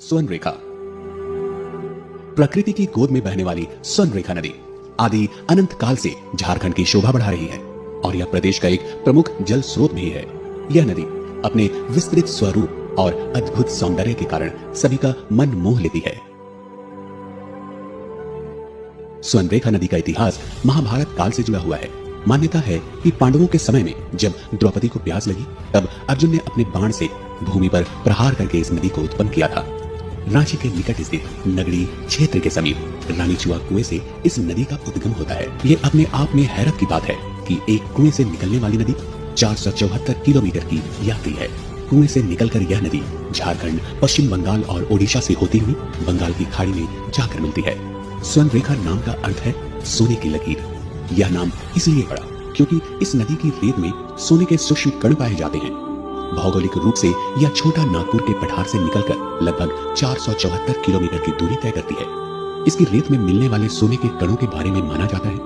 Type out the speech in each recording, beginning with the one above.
स्वर्ण रेखा। प्रकृति की गोद में बहने वाली स्वर्ण रेखा नदी आदि अनंत काल से झारखंड की शोभा बढ़ा रही है और यह प्रदेश का एक प्रमुख जल स्रोत भी है। यह नदी अपने विस्तृत स्वरूप और अद्भुत सौंदर्य के कारण सभी का मन मोह लेती है। स्वर्ण रेखा नदी का इतिहास महाभारत काल से जुड़ा हुआ है। मान्यता है कि पांडवों के समय में जब द्रौपदी को प्यास लगी तब अर्जुन ने अपने बाण से भूमि पर प्रहार करके इस नदी को उत्पन्न किया था। रांची के निकट स्थित नगरी क्षेत्र के समीप रानीचुआ कुएं से इस नदी का उद्गम होता है। ये अपने आप में हैरत की बात है कि एक कुएं से निकलने वाली नदी 474 किलोमीटर की यात्री है। कुएं से निकलकर यह नदी झारखंड, पश्चिम बंगाल और ओडिशा से होती हुई बंगाल की खाड़ी में जाकर मिलती है। स्वर्ण रेखा नाम का अर्थ है सोने की लकीर। यह नाम इसलिए पड़ा क्योंकि इस नदी की रेत में सोने के सूक्ष्म कण पाए जाते हैं। भौगोलिक रूप से यह छोटा नागपुर के पठार से निकलकर लगभग 474 किलोमीटर की दूरी तय करती है। इसकी रेत में मिलने वाले सोने के कणों के बारे में माना जाता है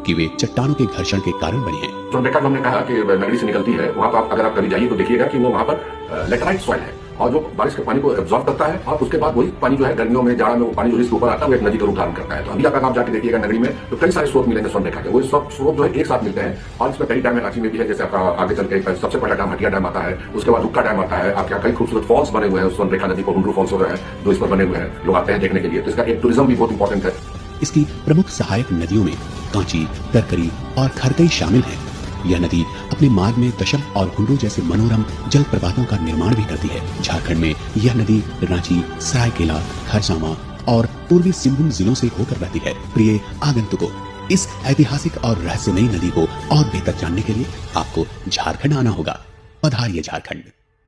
कि वे चट्टानों के घर्षण के कारण बने हैं। स्वर्ण रेखा हमने कहा कि नगरी से निकलती है, वहां पर अगर आप कभी जाइए तो देखिएगा कि वो वहां पर लेटराइट सॉइल है और जो बारिश के पानी को एब्जॉर्ब करता है और उसके बाद वही पानी जो है गर्मियों में, जाड़ा में वो पानी जो इसके ऊपर आता है वो एक नदी का रूप धारण करता है। तो अभी अगर आप जाके देखिएगा नगरी में तो कई सारे स्रोत मिलेंगे स्वर्ण रेखा के। वो सब स्रोत जो है एक साथ मिलते हैं और इसमें कई डैम है। रांची में भी है, जैसे आपका आगे चल के सबसे पहला डैम हटिया डैम आता है, उसके बाद रुक्का डैम आता है। आपके यहाँ कई खूबसूरत फॉल्स बने हुए हैं स्वर्ण रेखा नदी को, हुंडरू फॉल्स हो रहे हैं जो इस पर बने हुए हैं, लोग आते हैं देखने के लिए। तो इसका एक टूरिज्म भी बहुत इंपॉर्टेंट है। इसकी प्रमुख सहायक नदियों में कांची, करकरी और खरकई शामिल हैं। यह नदी अपने मार्ग में दशम और हुंडरू जैसे मनोरम जल प्रपातों का निर्माण भी करती है। झारखंड में यह नदी रांची, सरायकेला, खरसावां और पूर्वी सिंहभूम जिलों से होकर बहती है। प्रिय आगंतुकों, इस ऐतिहासिक और रहस्यमयी नदी को और बेहतर जानने के लिए आपको झारखंड आना होगा। पधारिए झारखंड।